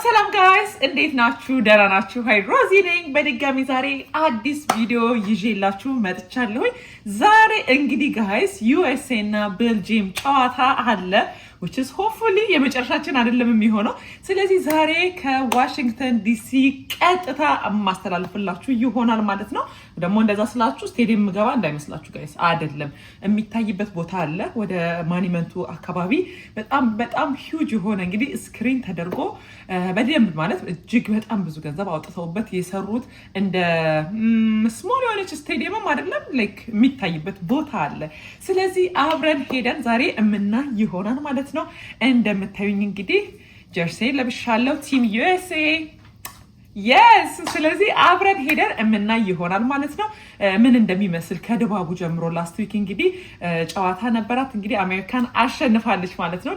ሰላም ጋይስ እንዴት ናችሁ? ደህና ናችሁ? ሃይ ሮዚ ነኝ። በድጋሚ ዛሬ አዲስ ቪዲዮ ይዤላችሁ መጥቻለሁ። ዛሬ እንግዲህ ጋይስ ዩኤስኤ እና ቤልጂየም ጨዋታ አለ which is hopefully የመጨረሻችን አይደለም የሚሆነው። ስለዚህ ዛሬ ከዋሽንግተን ዲሲ ቀጥታ ማስተላለፍላችሁ ይሆናል ማለት ነው። ደግሞ እንደዛ ስላችሁ ስቴዲየም ገባ እንዳይመስላችሁ ጋይስ፣ አይደለም የሚታይበት ቦታ አለ ወደ ማኒመንቱ አካባቢ በጣም ሂውጅ የሆነ እንግዲህ ስክሪን ተደርጎ በደንብ ማለት እጅግ በጣም ብዙ ገንዘብ አውጥተውበት የሰሩት እንደ ስሞል የሆነች ስቴዲየምም አይደለም ላይክ የሚታይበት ቦታ አለ። ስለዚህ አብረን ሄደን ዛሬ የምናይ ይሆናል ማለት ነው። እንደምታዩኝ እንግዲህ ጀርሲ ለብሻለሁ ቲም ዩኤስኤ yes ስለዚህ አብረን ሄደን የምናይ ይሆናል ማለት ነው። ምን እንደሚመስል ከድባቡ ጀምሮ ላስት ዊክ እንግዲህ ጨዋታ ነበራት እንግዲህ አሜሪካን አሸንፋለች ማለት ነው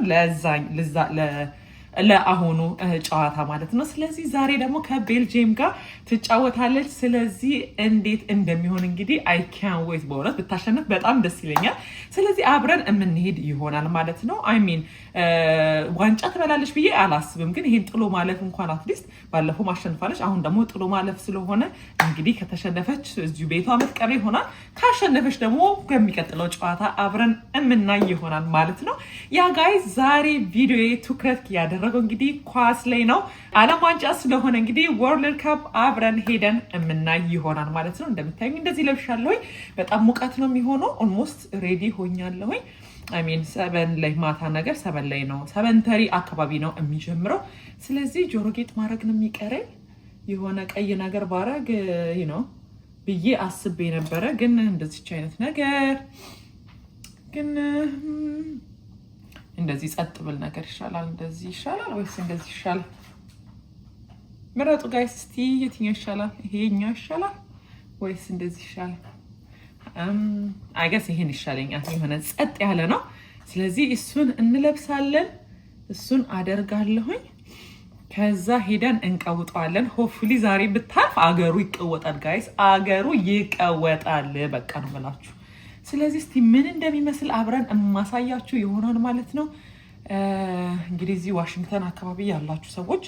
ለአሁኑ ጨዋታ ማለት ነው። ስለዚህ ዛሬ ደግሞ ከቤልጂየም ጋር ትጫወታለች። ስለዚህ እንዴት እንደሚሆን እንግዲህ አይ ካን ዌት በእውነት ብታሸንፍ በጣም ደስ ይለኛል። ስለዚህ አብረን የምንሄድ ይሆናል ማለት ነው። አይ ሚን ዋንጫ ትበላለች ብዬ አላስብም፣ ግን ይሄን ጥሎ ማለፍ እንኳን አትሊስት ባለፈው ማሸንፋለች። አሁን ደግሞ ጥሎ ማለፍ ስለሆነ እንግዲህ ከተሸነፈች እዚሁ ቤቷ መትቀር ይሆናል፣ ካሸነፈች ደግሞ ከሚቀጥለው ጨዋታ አብረን የምናይ ይሆናል ማለት ነው። ያ ጋይስ ዛሬ ቪዲዮ ትኩረት ያደረገው እንግዲህ ኳስ ላይ ነው። ዓለም ዋንጫ ስለሆነ እንግዲህ ወርልድ ካፕ አብረን ሄደን የምናይ ይሆናል ማለት ነው። እንደምታዩኝ እንደዚህ ለብሻለሁ። በጣም ሙቀት ነው የሚሆነው። ኦልሞስት ሬዲ ሆኛለሁ። አይ ሚን 7 ላይ ማታ ነገር 7 ላይ ነው 7:30 አካባቢ ነው የሚጀምረው። ስለዚህ ጆሮ ጌጥ ማድረግ ነው የሚቀረኝ። የሆነ ቀይ ነገር ባረግ ነው ብዬ አስቤ ነበረ፣ ግን እንደዚች አይነት ነገር ግን እንደዚህ ጸጥ ብል ነገር ይሻላል። እንደዚህ ይሻላል ወይስ እንደዚህ ይሻላል? ምረጡ ጋይስ እስቲ የትኛው ይሻላል? ይሄኛው ይሻላል ወይስ እንደዚህ ይሻላል? አይ ገስ ይሄን ይሻለኛል። የሆነ ጸጥ ያለ ነው። ስለዚህ እሱን እንለብሳለን። እሱን አደርጋለሁኝ። ከዛ ሄደን እንቀውጠዋለን። ሆፕፉሊ ዛሬ ብታልፍ አገሩ ይቀወጣል ጋይስ፣ አገሩ ይቀወጣል። በቃ ነው የምላችሁ። ስለዚህ እስቲ ምን እንደሚመስል አብረን የማሳያችሁ ይሆናል ማለት ነው። እንግዲህ እዚህ ዋሽንግተን አካባቢ ያላችሁ ሰዎች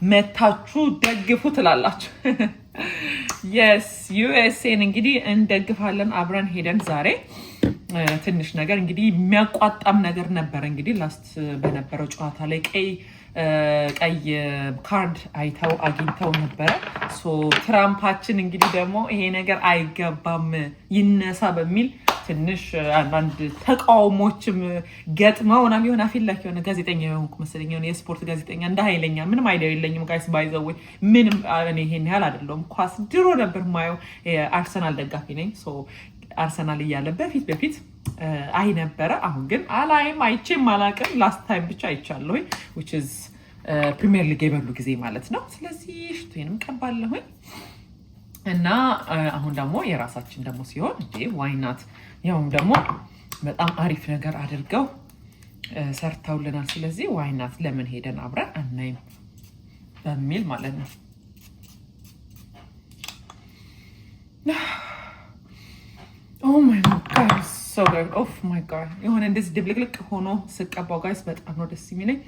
መታችሁ ደግፉ ትላላችሁ። የስ ዩኤስኤን እንግዲህ እንደግፋለን አብረን ሄደን። ዛሬ ትንሽ ነገር እንግዲህ የሚያቋጣም ነገር ነበረ። እንግዲህ ላስት በነበረው ጨዋታ ላይ ቀይ ካርድ አግኝተው ነበረ። ትራምፓችን እንግዲህ ደግሞ ይሄ ነገር አይገባም ይነሳ በሚል ትንሽ አንዳንድ ተቃውሞችም ገጥመውናል። የሆነ አፊላክ የሆነ ጋዜጠኛ የሆንኩ መሰለኝ፣ የሆነ የስፖርት ጋዜጠኛ እንደ ኃይለኛ ምንም አይዲያ የለኝም ጋይስ ባይዘው ምንም እኔ ይሄን ያህል አይደለም። ኳስ ድሮ ነበር ማየው፣ አርሰናል ደጋፊ ነኝ። አርሰናል እያለ በፊት አይ ነበረ። አሁን ግን አላይም፣ አይቼም አላቅም። ላስት ታይም ብቻ አይቻለሁ which is ፕሪሚየር ሊግ የበሉ ጊዜ ማለት ነው። ስለዚህ ሽቶዬንም ቀባለሁኝ እና አሁን ደግሞ የራሳችን ደግሞ ሲሆን ዋይናት ያውም ደግሞ በጣም አሪፍ ነገር አድርገው ሰርተውልናል። ስለዚህ ዋይናት ለምን ሄደን አብረን አናይም በሚል ማለት ነው። ኦ ማይ ጋድ ሶ ጉድ ኦ ማይ ጋድ የሆነ እንደዚህ ድብልቅልቅ ሆኖ ስቀባው ጋይስ በጣም ነው ደስ የሚለኝ።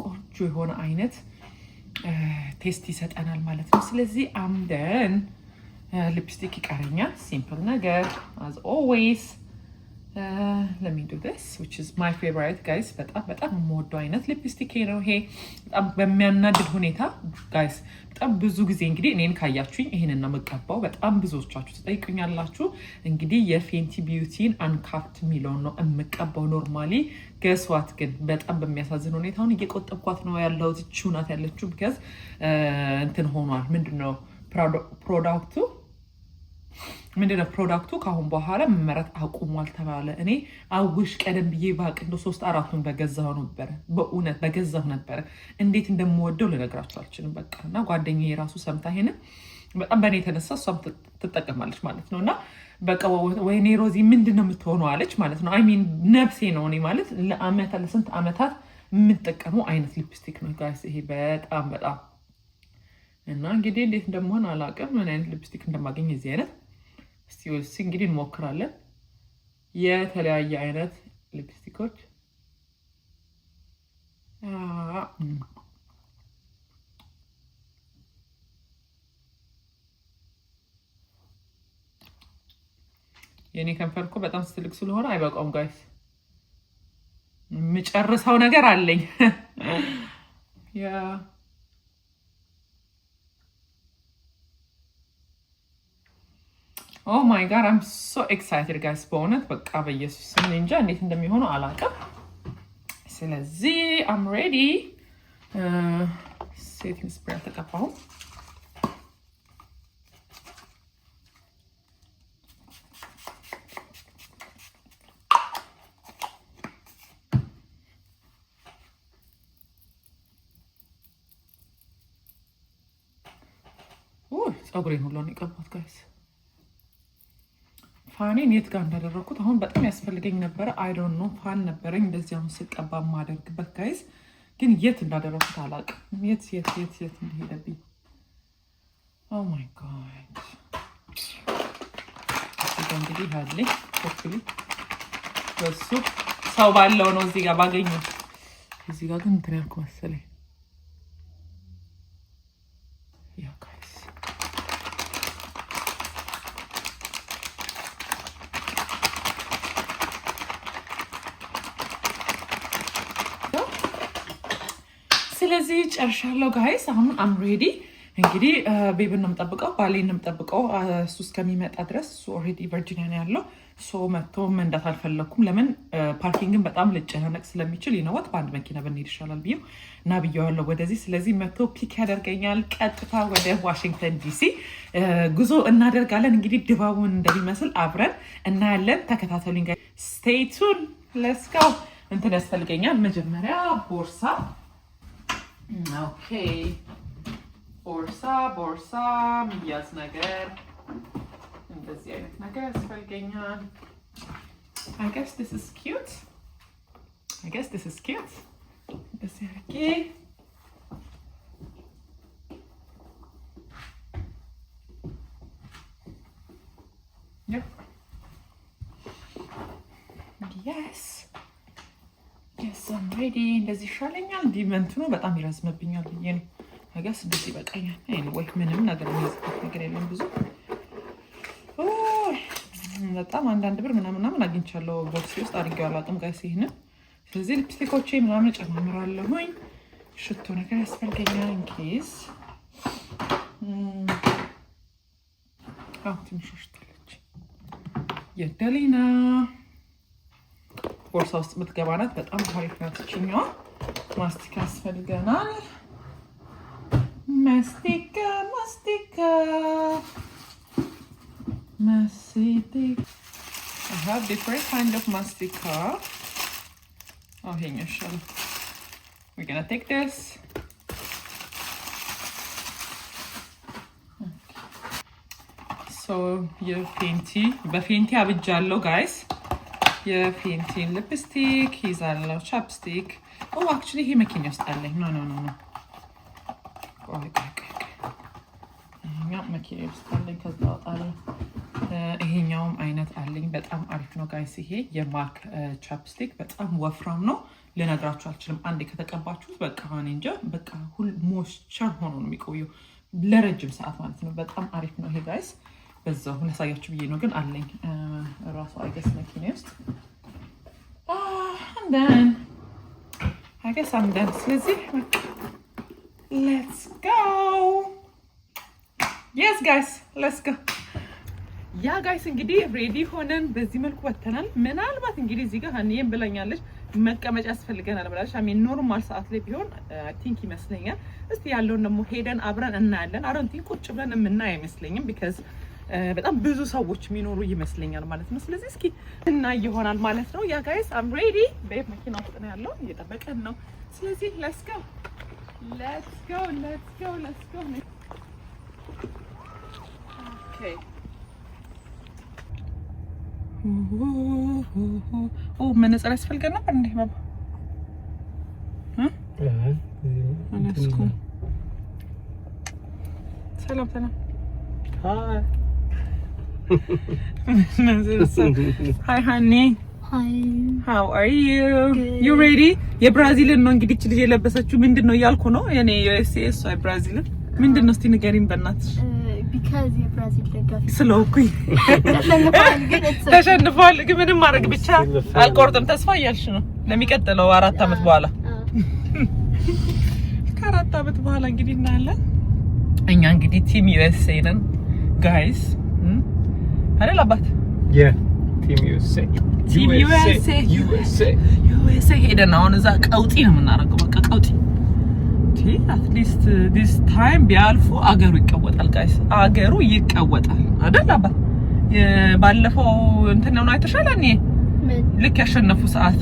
ቆንጆ የሆነ አይነት ቴስት ይሰጠናል ማለት ነው። ስለዚህ አምደን ሊፕስቲክ ይቀረኛል። ሲምፕል ነገር as always let me do this which is my favorite guys። በጣም የምወደው አይነት ሊፕስቲክ ነው ይሄ። በጣም በሚያናድድ ሁኔታ ጋይስ በጣም ብዙ ጊዜ እንግዲህ እኔን ካያችሁኝ ይሄንን ነው የምቀባው። በጣም ብዙዎቻችሁ ትጠይቁኛላችሁ። እንግዲህ የፌንቲ ቢዩቲን አንካፕት የሚለውን ነው የምቀባው ኖርማሊ። ገስዋት ግን በጣም በሚያሳዝን ሁኔታ አሁን እየቆጠብኳት ነው ያለሁት። ቹናት ያለችው because እንትን ሆኗል። ምንድነው ፕሮዳክቱ ከአሁን በኋላ መመረት አቁሟል ተባለ። እኔ አውሽ ቀደም ብዬ ባቅ እንደ 3-4ቱን በገዛሁ ነበረ። እንዴት እንደምወደው ልነግራችሁ አልችልም። በቃ እና ጓደኛዬ የራሱ ሰምታ ይሄንን በጣም በእኔ የተነሳ እሷም ትጠቀማለች ማለት ነው። እና በቃ ወይኔ ሮዚ ምንድን ነው የምትሆነው አለች ማለት ነው። አይ ሚን ነፍሴ ነው እኔ ማለት ለስንት ዓመታት የምጠቀመው አይነት ሊፕስቲክ ነው ጋይስ ይሄ በጣም እና እንግዲህ እንዴት እንደምሆን አላውቅም። ምን አይነት ሊፕስቲክ እንደማገኝ እዚህ አይነት እስቲ እንግዲህ እንሞክራለን የተለያየ አይነት ሊፕስቲኮች የኔ ከንፈር እኮ በጣም ትልቅ ስለሆነ አይበቃውም ጋይስ ምጨርሰው ነገር አለኝ ያ Oh my god, I'm so excited guys በእውነት በቃ በኢየሱስ ስም እንጃ እንዴት እንደሚሆነው አላውቅም ስለዚህ I'm ready setting spray ተቀባው ፀጉሬን ሁሉ ነው የቀባሁት ጋይስ ፋኔን የት ጋር እንዳደረኩት አሁን በጣም ያስፈልገኝ ነበር I don't know ፋን ነበረኝ እንደዚህ አሁን ስቀባ ማደርግበት ጋይስ ግን የት እንዳደረኩት አላውቅም የት እንደሄደብኝ Oh my god እንግዲህ ያለ ሆፕሊ በሱ ሰው ባለው ነው እዚህ ጋር ባገኘው እዚህ ጋር ግን እንትን ያልኩ መሰለኝ ስለዚህ ጨርሻለሁ ጋይስ አሁን I'm ready እንግዲህ ቤቢን ነው የምጠብቀው ባሌን ነው የምጠብቀው እሱ እስከሚመጣ ድረስ እሱ ኦሬዲ ቨርጂኒያ ነው ያለው ሶ መጥቶ መንዳት አልፈለኩም ለምን ፓርኪንግን በጣም ልጨናነቅ ስለሚችል ይነወት በአንድ መኪና ብንሄድ ይሻላል ብዬ እና ብየዋለሁ ወደዚህ ስለዚህ መጥቶ ፒክ ያደርገኛል ቀጥታ ወደ ዋሽንግተን ዲሲ ጉዞ እናደርጋለን እንግዲህ ድባቡን እንደሚመስል አብረን እናያለን ተከታተሉኝ ጋይስ stay tuned let's go እንትን ያስፈልገኛል መጀመሪያ ቦርሳ Okay. ቦርሳ ሚያዝ ነገር እንደዚህ አይነት ነገር ያስፈልገኛል I guess this is cute እንደዚህ አድርጌ Yep. Yes, I'm ready. እንደዚህ ይሻለኛል ዲመንት ነው በጣም ይረዝምብኛል ብዬ ነው I guess እንደዚህ በቃኛል anyway ምንም ነገር የሚይዝበት ነገር የለም ብዙ በጣም አንዳንድ ብር ምናምን አግኝቻለሁ ቦክስ ውስጥ አድርጌው አላውቅም ጋይስ ይሄንን ስለዚህ ሊፕስቲኮቼ ምናምን ጨማምራለሁኝ ሽቶ ነገር ያስፈልገኛል ኢንኬዝ ትንሽ ሽቶለች የደሊና ቦርሳ ውስጥ የምትገባናት በጣም አሪፍ ናት እችኛዋ ማስቲካ ያስፈልገናል ማስቲካ I have different kind of mastica ይሄኛው ይሻላል we're gonna take this so በፌንቲ አብጃለሁ ጋይስ የፌንቲን ሊፕስቲክ ይዛለው ቻፕስቲክ actually ይሄ መኪና ውስጥ አለኝ ኖ ይሄኛው መኪና ውስጥ አለኝ ከዛ ወጣለሁ ይሄኛውም አይነት አለኝ በጣም አሪፍ ነው ጋይስ ይሄ የማክ ቻፕስቲክ በጣም ወፍራም ነው ልነግራችሁ አልችልም አንዴ ከተቀባችሁት በቃ እንጃ በቃ ሁሉ ሞይስቸር ሆኖ ነው የሚቆየው ለረጅም ሰዓት ማለት ነው በጣም አሪፍ ነው ይሄ ጋይስ በዛው ላሳያችሁ ብዬ ነው ግን አለኝ ራሱ አይገስ መኪና ውስጥ and then I guess I'm done ስለዚህ let's go yes guys let's go ያ ጋይስ እንግዲህ ሬዲ ሆነን በዚህ መልኩ ወተናል ምናልባት እንግዲህ እዚህ ጋር ሀኒየም ብለኛለች መቀመጫ ያስፈልገናል ብላለች አሜን ኖርማል ሰዓት ላይ ቢሆን I think ይመስለኛል እስቲ ያለውን ደግሞ ሄደን አብረን እናያለን I don't think ቁጭ ብለን የምናይ አይመስለኝም because በጣም ብዙ ሰዎች የሚኖሩ ይመስለኛል ማለት ነው ስለዚህ እስኪ እና ይሆናል ማለት ነው ያ ጋይስ I'm ready ቤት መኪና ውስጥ ነው ያለው እየጠበቀን ነው ስለዚህ let's go okay መነጽር ያስፈልገን ነበር እንዴ ባባ ሰላም ሃይ Hi honey. Hi. How are you? Good. You ready? የብራዚል ነው እንግዲህ ልጅ የለበሰችው ምንድነው ያልኩ ነው የኔ USA እሷ ብራዚል ምንድነው እስቲ ንገሪኝ በእናትሽ because የብራዚል ደጋፊ ስለሆንኩኝ ተሸንፏል ግን ምንም ማድረግ ብቻ አልቆርጥም ተስፋ እያልሽ ነው ለሚቀጥለው 4 አመት በኋላ ከ4 አመት በኋላ እንግዲህ እናያለን እኛ እንግዲህ ቲም USA ነን ጋይስ አይደል አባት ቲም USA ሄደን አሁን እዛ ቀውጢ ነው የምናደርገው በቃ ቀውጢ at least this time ቢያልፉ አገሩ ይቀወጣል ጋይስ አገሩ ይቀወጣል አይደል አባ ባለፈው እንትን ነው አይተሻል እኔ ልክ ያሸነፉ ሰዓት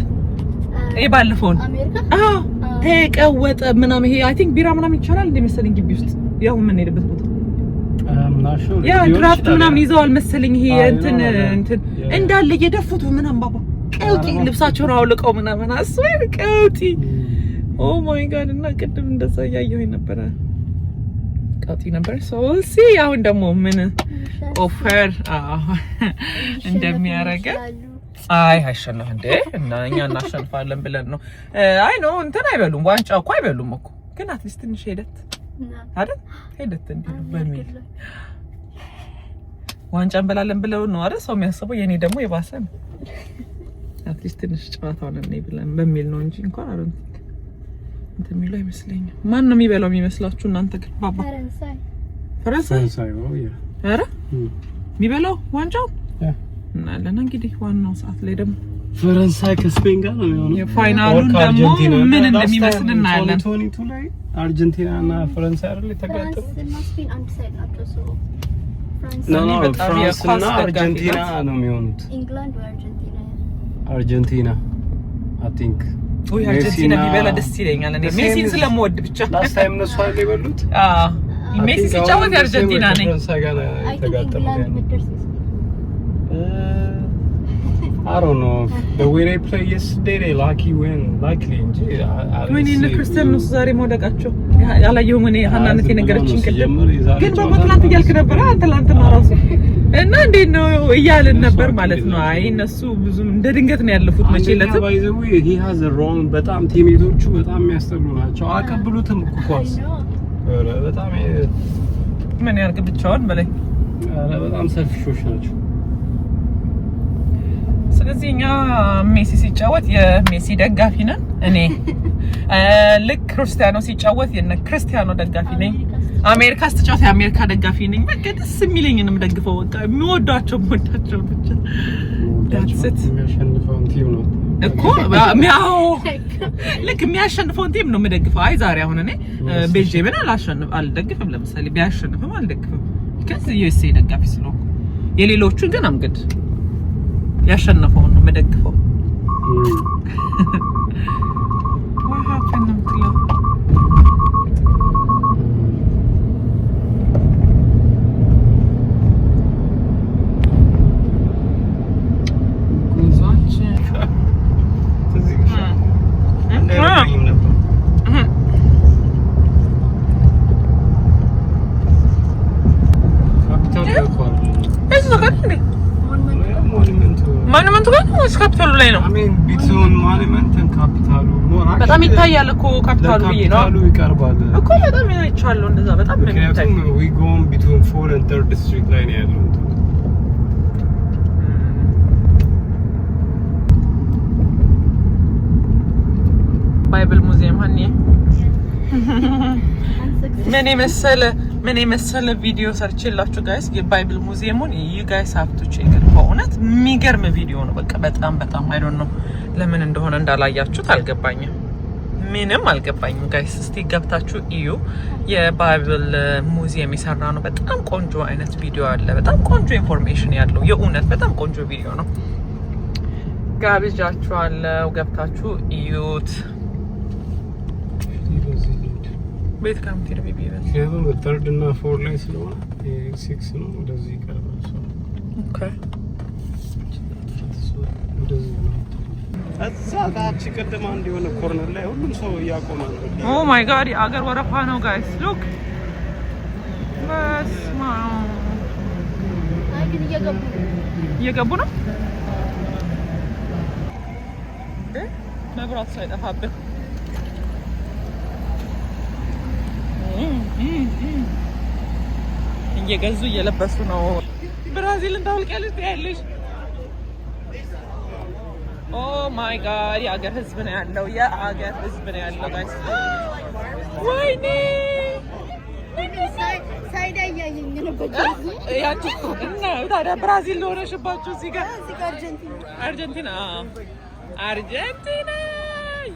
ባለፈው አሜሪካ ተቀወጠ ምናምን ይሄ I think ቢራ ምናምን ይቻላል እንደመሰለኝ ግቢ ውስጥ ያው ምን ሄደበት ቦታ ያ ድራፍት ምናምን ይዘዋል መሰለኝ ይሄ እንትን እንዳለ እየደፉት ምናምን ባባ ቀውጢ ልብሳቸውን አውልቀው ምናምን አስወር ቀውጢ ኦ ማይ ጋድ እና ቅድም እንደዛ ያየሁኝ ነበር ቀውጢ ነበር ሲ አሁን ደግሞ ምን ኦፈር እንደሚያረጋ አይሸነፍ እንዴ እና እኛ እናሸንፋለን ብለን ነው አይ ነው እንትን አይበሉም ዋንጫ እኮ አይበሉም እኮ ግን አትሊስት ትንሽ ሄደት አይደል ሄደት እንዴ በሚል ዋንጫ እንበላለን ብለው ነው አይደል ሰው የሚያስበው የኔ ደግሞ የባሰ ነው አትሊስት ትንሽ ጨዋታውን እንይ ብለን በሚል ነው እንጂ እንኳን አረን እንትን የሚለው አይመስለኝም ማን ነው የሚበላው የሚመስላችሁ እናንተ ግን ባባ ፈረንሳይ አረ የሚበላው ዋንጫው እና ለና እንግዲህ ዋናው ሰዓት ላይ ደግሞ ፈረንሳይ ከስፔን ጋር ነው የሚሆነው የፋይናሉን ደግሞ ምን እንደሚመስል እናያለን 2022 ላይ አርጀንቲና እና ፈረንሳይ አይደል ተጋጠሙ ስፔን አንድ ሳይድ ናቸው ሶ ፍራንስ እና አርጀንቲና ነው የሚሆኑት ኢንግላንድ ወይ አርጀንቲና I think ወይ አርጀንቲና ቢበላ ደስ ይለኛል እኔ ሜሲን ስለምወድ ብቻ last time ነው ሷል የበሉት ሜሲ ሲጫወት አርጀንቲና ነኝ ተጋጠሙ I don't know the way they play yesterday they lucky win likely when in Cristiano ዛሬ መውደቃቸው ያላየሁም እኔ ሀናነት የነገረችኝ ቅድም ግን በመትላንት እያልክ ነበር አትላንትና ራሱ እና እንዴት ነው እያልን ነበር ማለት ነው አይ እነሱ ብዙም እንደ ድንገት ነው ያለፉት መቼለት he has a wrong በጣም ቲሜቶቹ በጣም የሚያስተሉ ናቸው አቀብሉትም ኳስ በጣም ምን ያርግ ብቻውን በላይ በጣም ሰልፊሾች ናቸው ስለዚህ እኛ ሜሲ ሲጫወት የሜሲ ደጋፊ ነን እኔ ልክ ክርስቲያኖ ሲጫወት የነ ክርስቲያኖ ደጋፊ ነኝ አሜሪካ ስትጫወት የአሜሪካ ደጋፊ ነኝ በቃ ደስ የሚለኝንም ደግፈው በቃ የሚወዷቸው ብቻ that's it የሚያሸንፈውን ቲም ነው እኮ ሚያው ልክ የሚያሸንፈውን ቲም ነው የምደግፈው አይ ዛሬ አሁን እኔ ቤልጂየምን አልደግፍም ለምሳሌ ቢያሸንፍም አልደግፍም ከዚህ USA ደጋፊ ስለሆነ የሌሎቹ ግን አምግድ ያሸነፈው ነው የምደግፈው what happened until ሞኑመንቱ ጋር ነው ካፒታሉ ላይ ነው ቢትሶን ሞኑመንት ካፒታሉ በጣም ይታያል እኮ ካፒታሉ ብዬ ነው ካፒታሉ ይቀርባል እኮ በጣም ይቻላል እንደዛ በጣም ምን ይታያል we go on between 4 and 3rd street ላይ ነው ያለው ባይብል ሙዚየም ሀኒ ምን የመሰለ ቪዲዮ ሰርችላችሁ ጋይስ የባይብል ሙዚየሙን you guys have to check it በእውነት የሚገርም ቪዲዮ ነው በቃ በጣም I don't know ለምን እንደሆነ እንዳላያችሁት አልገባኝም ምንም አልገባኝም ጋይስ እስቲ ገብታችሁ እዩ የባይብል ሙዚየም የሰራ ነው በጣም ቆንጆ አይነት ቪዲዮ አለ በጣም ቆንጆ ኢንፎርሜሽን ያለው የእውነት በጣም ቆንጆ ቪዲዮ ነው ጋብዣችኋለሁ ገብታችሁ እዩት ቤት ካምቲር ቢቢ ያለው በተርድ እና 4 ላይ ስለሆነ 6 ነው እንደዚህ ይቀርባል ኦኬ እንደዚህ ነው እዛ ታች ቀደም አንድ የሆነ ኮርነር ላይ ሁሉም ሰው ያቆመ ነው ኦ ማይ ጋድ አገር ወረፋ ነው ጋይስ ሉክ በስማ ግን እየገቡ ነው። መብራት ሳይጠፋብን እየገዙ እየለበሱ ነው። ብራዚልን ታውቂያለሽ ያለሽ? ኦ ማይ ጋድ የአገር ህዝብ ነው ያለው። የአገር ህዝብ ነው ያለው ጋይስ። ወይኔ ሳይዳ እያየኝ ነበር። ያቺ እና ታዲያ ብራዚል ለሆነሽባችሁ እዚህ ጋር አርጀንቲና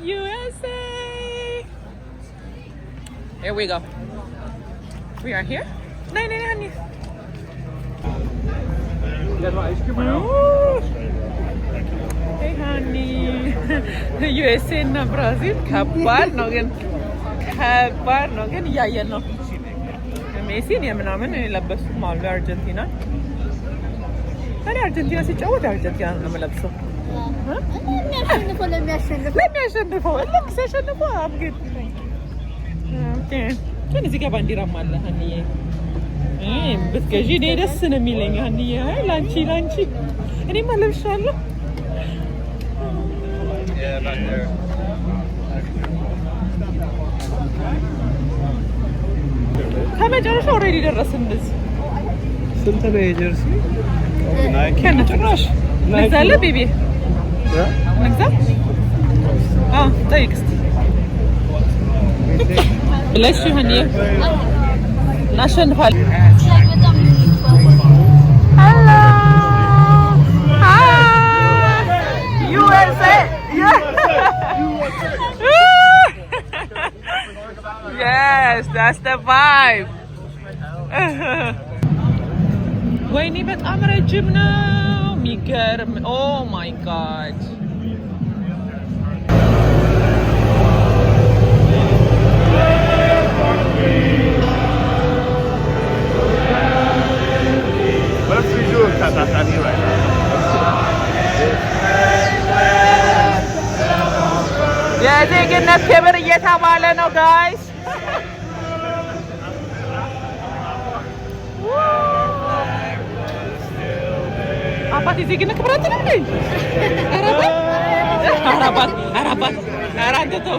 USA. Here we go. We are here. Nee, honey. Hey honey. USA እና ብራዚል ከባድ ነው ግን እያየን ነው። ሜሲን የምናምን የለበሱም አሉ አርጀንቲና። እኔ አርጀንቲና ሲጫወት አርጀንቲና ነው የምለብሰው። ለሚያሸንፈው ልክ ሲያሸንፈው አብግድ ግን እዚህ ጋር ባንዲራም አለ ሀኒዬ። ብትገዢ እኔ ደስ ነው የሚለኝ ሀኒዬ። ላንቺ እኔማ ለብሻለሁ። ከመጨረሻ ኦልሬዲ ደረስን። እንደዚህ ስንት ነው የጀርሲ? ከነጭራሽ መግዛለህ ቤቢ መግዛት? ጠይቅ እስኪ ብለሽ ሀኒዬ እናሸንፋለን። Hello. Hi. USA. Yes, that's the vibe. ወይኔ በጣም ረጅም ነው የሚገርም። Oh my god. የዜግነት ክብር እየተባለ ነው ጋይስ። አባት የዜግነት ክብር አትልም እንዴ? አራባት ኧረ አንተ ተው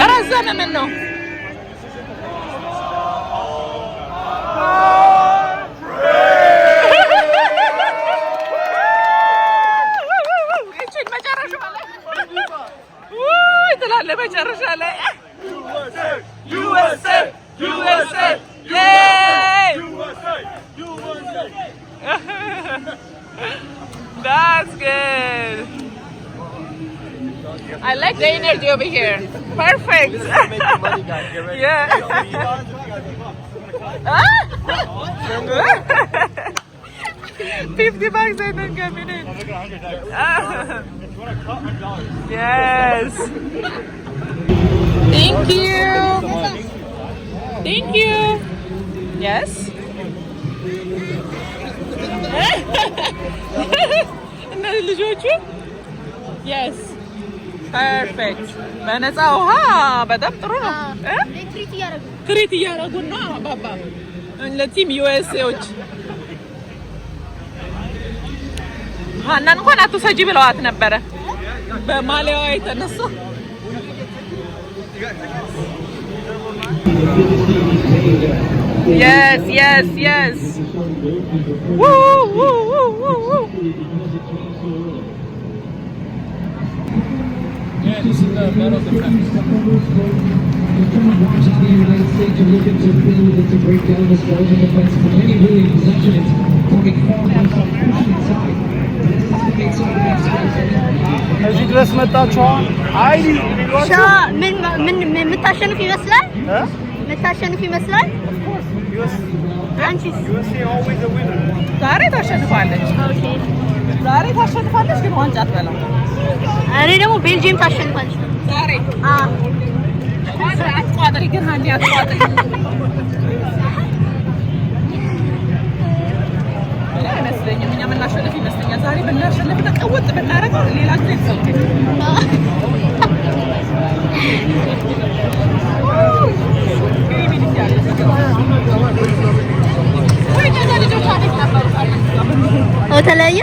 ረዘመ። ምን ነው እቺን መጨረሻ ላይ ትላለህ። መጨረሻ ላይ USA yay that's good. I like the energy over here. Perfect. Yeah. 50 bucks and then coming in. Yes. Thank you. Yes. እነዚህ ልጆቹ yes. ፐርፌክት። በነፃ ውሃ በጣም ጥሩ ነው። ትሪት እያደረጉን ነው አባባ ለቲም ዩኤስኤዎች። ሀናን እንኳን አትውሰጂ ብለዋት ነበረ በማሊያዋ የተነሳ። yes. Woo. Yeah, this is the battle of the countries. እዚህ ድረስ መጣችኋል። አይ ምን የምታሸንፍ ይመስላል? አንቺስ? ዛሬ ታሸንፋለች። ግን ዋንጫ አትበላም። እኔ ደግሞ ቤልጂየም ታሸንፋለች ዛሬ። አትቋጥሪ ግን ሀኒ አትቋጥሪ። አይመስለኝም። እኛ የምናሸንፍ ይመስለኛል። ዛሬ ብናሸንፍ ተቀወጥ ብናደርገው ሌላ ጊዜ ተለያየ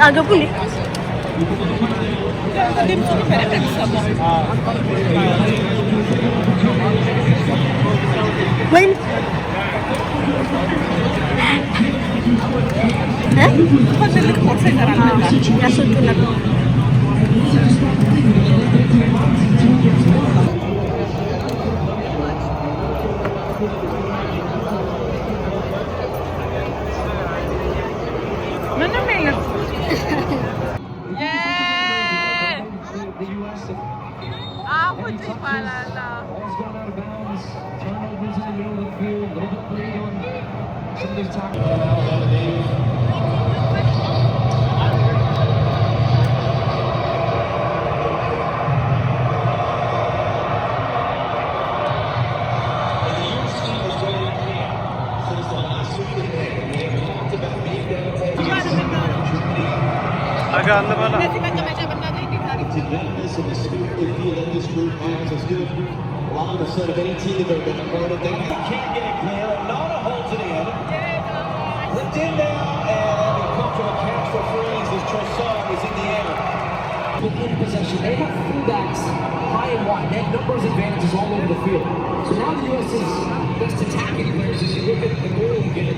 አገቡ እንዴ ወይም ያስወጡ ነበር ምንም የለም። አሁን ይባላል Long the set of any team that they've been a part of. They can't get it clear. Nana holds it in. Flipped in now, and he comes to a catch for freeze as Trossard is in the air. In possession, they have fullbacks high and wide. They have numbers advantages all over the field. So now the U.S.'s best attacking players, as you look at the goal again,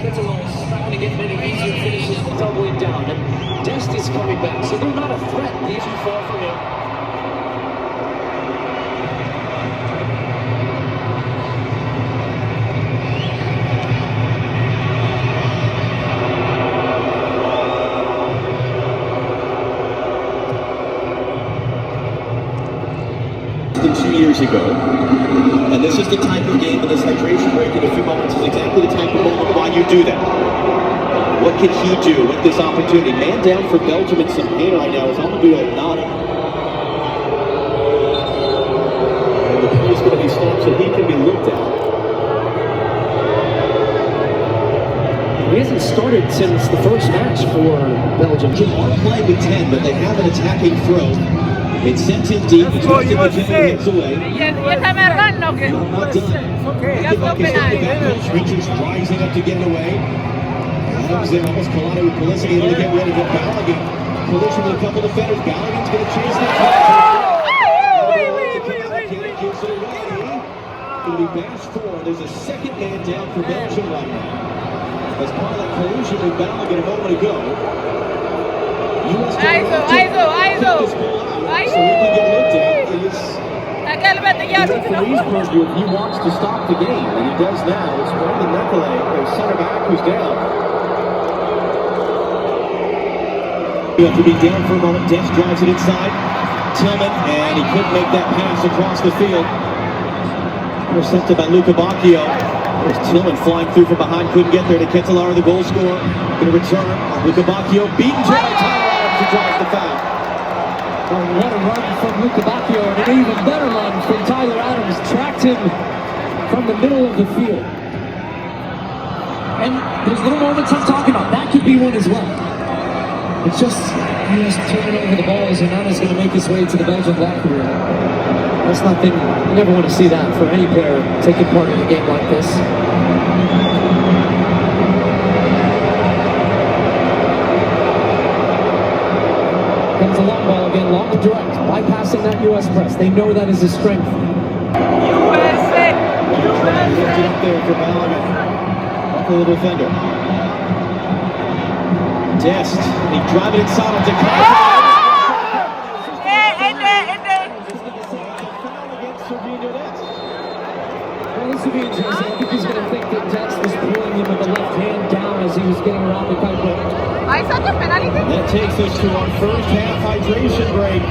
Ketelos trying to get many easier finishes all the way down. And Dest is coming back, so they're not a threat. They're too far from him. Than 2 years ago, and this is the type of game, and this hydration break in a few moments is exactly the type of moment why you do that. What can he do with this opportunity? Man down for Belgium in some pain right now is Amadou Onana. And the play is going to be stopped so he can be looked at. He hasn't started since the first match for Belgium. On play with 10, but they have an attacking throw. It's sent in deep. It's away. Not done. Reaches, rising up to get it away. Adams there almost collided with Pulisic, able to get rid of it. Balogun collision with a couple of defenders. Balogun's going to chase the play. Gives it away. It'll be bashed forward. There's a second man down for Belgium right now. As part of that collision with Balogun a moment ago. US ISO. so he can get looked at. From his point of view, he wants to stop the game, and he does now. It's Brandon Nekele, their center back, who's down. You have to be down for a moment. Dest drives it inside. Tillman, and he couldn't make that pass across the field. Intercepted by Luca Bacchio. There's Tillman flying through from behind, couldn't get there to Ketelar, the goal scorer. Going to return. Luca Bacchio beaten to Tyler draws the foul. Well, what a run from Luca Bacchio, and an even better run from Tyler Adams. Tracked him from the middle of the field. And those little moments I'm talking about, that could be one as well. It's just, he was turning over the balls, and Nana's going to make his way to the Belgian locker room. That's nothing, you never want to see that for any player taking part in a game like this. Comes a long ball again, long and direct, bypassing that U.S. press. They know that is his strength. USA! Lifted up there for Balogun. Up the defender. Dest, he drives it inside of Dakar. I think he's going to think that Dest was pulling him with the left hand down as he was getting around the Kuiper. That takes us to our first half hydration break.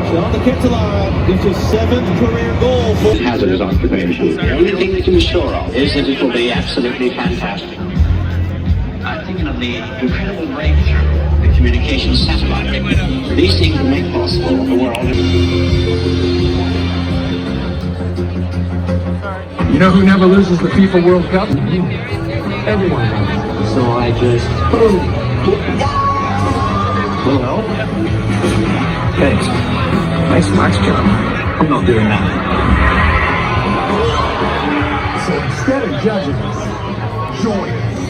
Sean Ketelar gets his 7th career goal. Hazardous occupation. The only thing we can be sure of is that it will be absolutely fantastic. I'm thinking of the incredible breakthrough, the communication satellite. These things will make possible a world. You know who never loses the FIFA World Cup? Everyone. So I just... Well, thanks. Nice match, John. I'm not doing that. So instead of judging us, join us.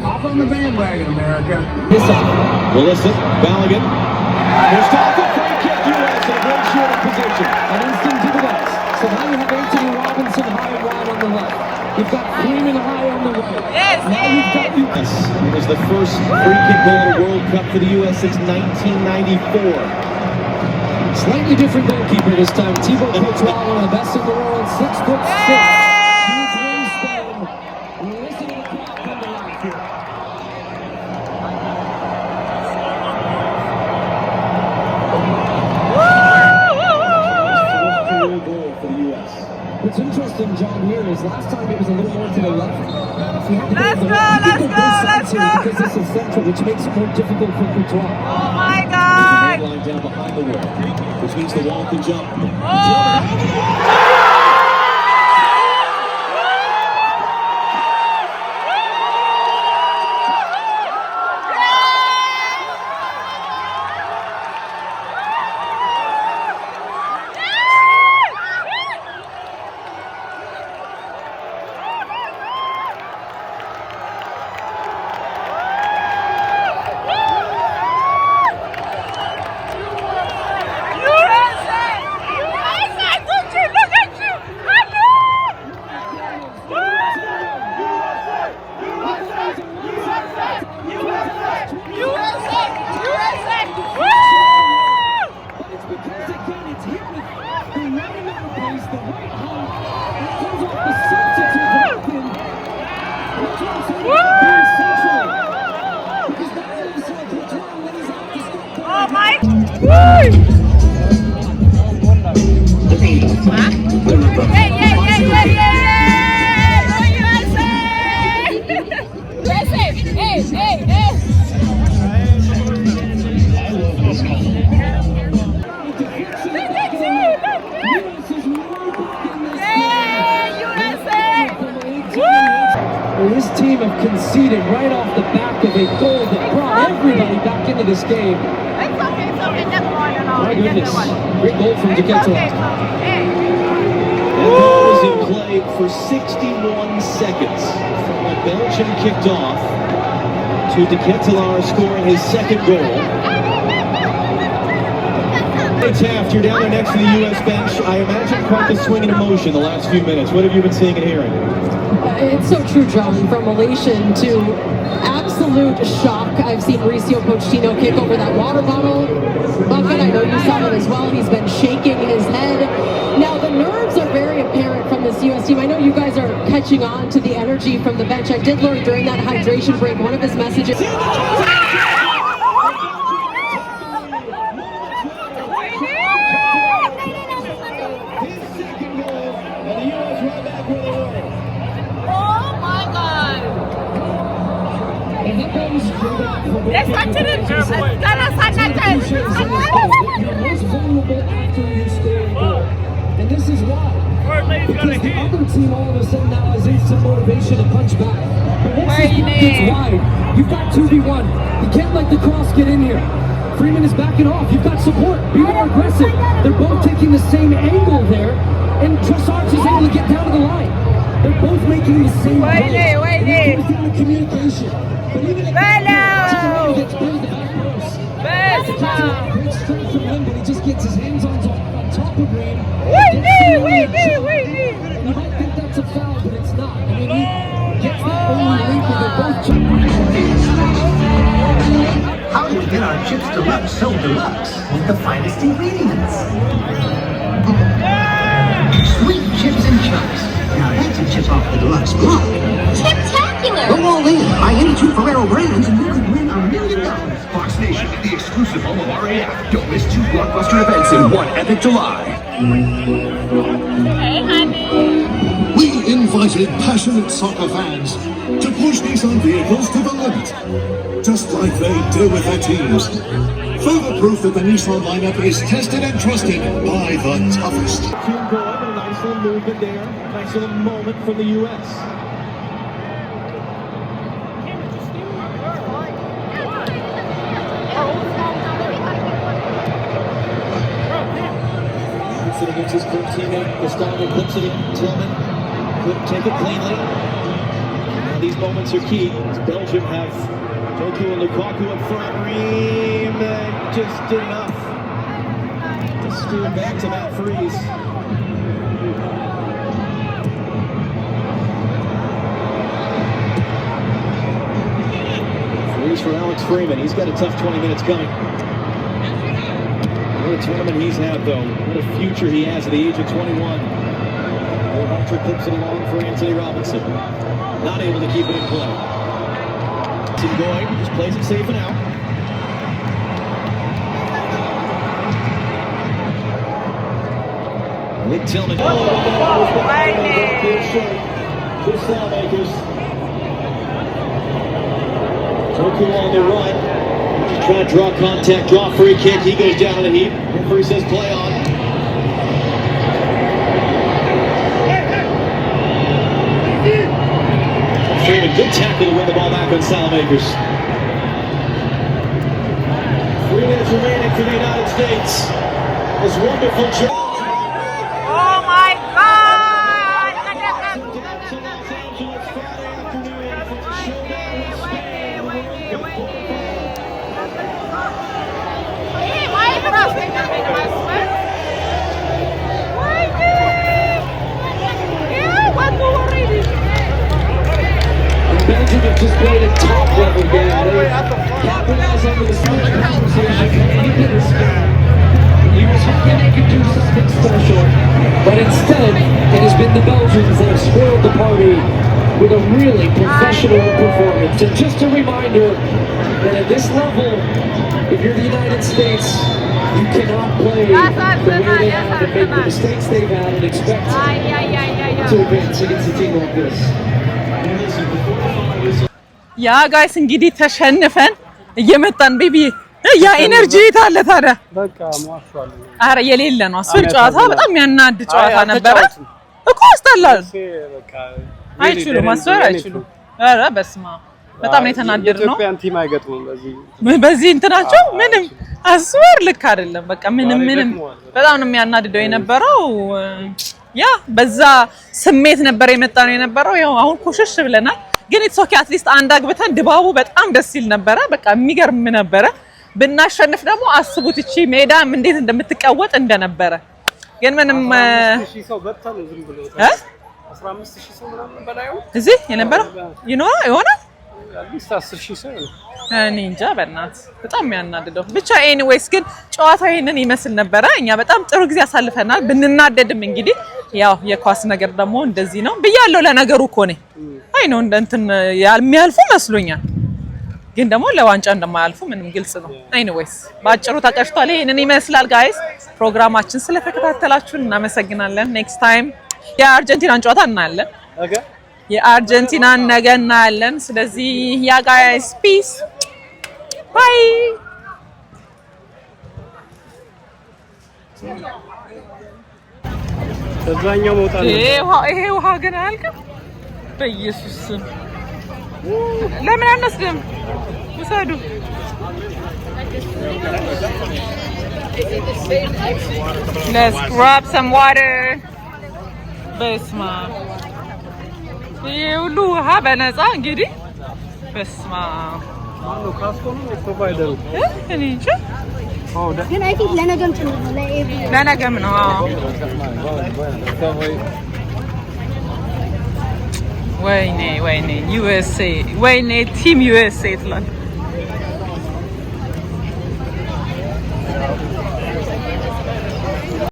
Hop on the bandwagon, America. Wilson, Balogun. Mustafa, free kick, U.S. in a great shooting position. An instant dividends. So now you have Anthony Robinson high and wide on the left. You've got Freeman high on the right. Yes, Now you've got you. Yes, it was the first free kick goal in a World Cup for the U.S. since 1994. Slightly different goalkeeper this time. Thibaut Courtois, one of the best in the world, 6'6". Huge wingspan. Listen to the crowd coming out here. Career goal for the U.S. What's interesting, John, here is last time it was a little more to the left. So you have to Let's go to the go, left. let's You can go, both let's sides here go. because this is central, which makes it more difficult for Courtois. Oh my God! Line down behind the wall, which means the wall can jump. But it's because, again, it's hit with the right amount of pace, the right height. It comes off the substitute weapon. That's why I'm saying it's very central. Because now all of a sudden, Courtois, when he's out, he's got the Oh my! This team have conceded right off the back of a goal that brought everybody back into this game. My goodness. Great goal from DeKettelar. That ball was in play for 61 seconds. From when Belgium kicked off to De Ketelaere scoring his second goal. Taft, you're down there next to the U.S. bench. I imagine quite the swing in emotion the last few minutes. What have you been seeing and hearing? It's so true, John. From elation to absolute shock. I've seen Mauricio Pochettino kick over that water bottle bucket. I know you saw it as well. He's been shaking his head. Now, the nerves are very apparent from this U.S. team. I know you guys are catching on to the energy from the bench. I did learn during that hydration break, one of his messages... Let's watch it. And this is why. Because the other team all of a sudden now has instant motivation to punch back. But once this ball gets wide, you've got 2v1. You can't let the cross get in here. Freeman is backing off. You've got support. Be more aggressive. They're both taking the same angle there. And Trossard is able to get down to the line. They're both making the same play. And it comes down to communication. But even if Timoney gets buried the back post, great strength from him, but he just gets his hands on top of Green. You might think that's a foul, but it's not. I mean, he gets that early lead where they're both How do we get our chips deluxe so deluxe with the finest ingredients? Sweet chips and chunks. Now that's a chip off the deluxe block. Spectacular! Go all in. Buy any two Ferrero brands and you could win $1 million. Fox Nation, the exclusive home of RAF. Don't miss 2 blockbuster events in one epic July. Hey, honey! We invited passionate soccer fans to push Nissan vehicles to the limit, just like they do with their teams. Further proof that the Nissan lineup is tested and trusted by the toughest. Team going, a nice little movement there. Nice little moment from the U.S. Against his current teammate, Gustavo Blitzen, Tillman. couldn't take it cleanly. Now these moments are key. Belgium have Doku and Lukaku up front. Ream just enough to steer back to Matt Freeze. Freeze for Alex Freeman. He's got a tough 20 minutes coming. What a tournament he's had, though. What a future he has at the age of 21. Hunter clips it along for Anthony Robinson. Not able to keep it in play. Going, just plays it safe and out. Nick Tillman. Two Salamakers. Doku on the run. Just trying to draw contact, draw free kick. He goes down to the heap. Referee says play on. Freeman, good tackle to win the ball back on Salamakers. 3 minutes remaining for the United States. This wonderful job. Oh my God! Belgium have just played a top level game. They capitalize on the Spanish conversation into the spirit. He was hoping they could do something special, but instead, it has been the Belgians that have spoiled the party with a really professional performance. And just a reminder that at this level, if you're the United States, you cannot play the way they have and make the mistakes they've had and expect to advance against a team like this. ያ ጋይስ እንግዲህ ተሸንፈን እየመጣን ቤቢ ያ ኢነርጂ ታለ ታዲያ በቃ ማሻአላ አረ የሌለ ነው አስፈል ጨዋታ በጣም ያናድ ጨዋታ ነበረ እኮ አስጠላል በቃ አይችሉም ማስወር አይችሉም አረ በስማ በጣም ነው የተናደድ ነው ኢትዮጵያን ቲም አይገጥሙም በዚህ እንትናቸው ምንም አስወር ልክ አይደለም በቃ ምንም በጣም ነው የሚያናድደው የነበረው ያ በዛ ስሜት ነበር የመጣ ነው የነበረው ያው አሁን ኮሽሽ ብለናል ግን ኢትስ ኦኬ አትሊስት አንድ አግብተን ድባቡ በጣም ደስ ይል ነበር በቃ የሚገርም ነበር ብናሸንፍ ደግሞ አስቡት እቺ ሜዳም እንዴት እንደምትቀወጥ እንደነበረ ግን ምንም 15000 ሰው በጣም ዝም ብሎ 15000 ሰው ምናምን በላዩ እዚህ የነበረው ይሆነ አዲስ 10000 ሰው እኔ እንጃ በእናት በጣም ያናድደው ብቻ ኤኒዌይስ ግን ጨዋታው ይሄንን ይመስል ነበር እኛ በጣም ጥሩ ጊዜ አሳልፈናል ብንናደድም እንግዲህ ያው የኳስ ነገር ደግሞ እንደዚህ ነው ብያለሁ ለነገሩ እኮ ነው አይ ነው እንትን የሚያልፉ መስሎኛል ግን ደግሞ ለዋንጫ እንደማያልፉ ምንም ግልጽ ነው ኤኒዌይስ ባጭሩ ተቀሽቷል ይሄንን ይመስላል ጋይስ ፕሮግራማችን ስለተከታተላችሁ እናመሰግናለን ኔክስት ታይም የአርጀንቲናን ጨዋታ እናያለን ኦኬ የአርጀንቲናን ነገ እናያለን ስለዚህ ያ ጋይስ ፒስ ባይ ተዛኛው መውጣት ይሄ ውሃ ግን አልከም በኢየሱስ ስም ለምን አንወስድም ውሰዱ let's grab some water በስማ ይሁሉ ውሃ በነፃ እንግዲህ በስማ ማነው ካስኮኑ ፕሮቫይደሩ እኔ እንጃ ግን አይ ቲንክ ለነገም ጭምር ነው ለነገም ነው ወይኔ ዩኤስኤ ወይኔ ቲም ዩኤስኤ ትላል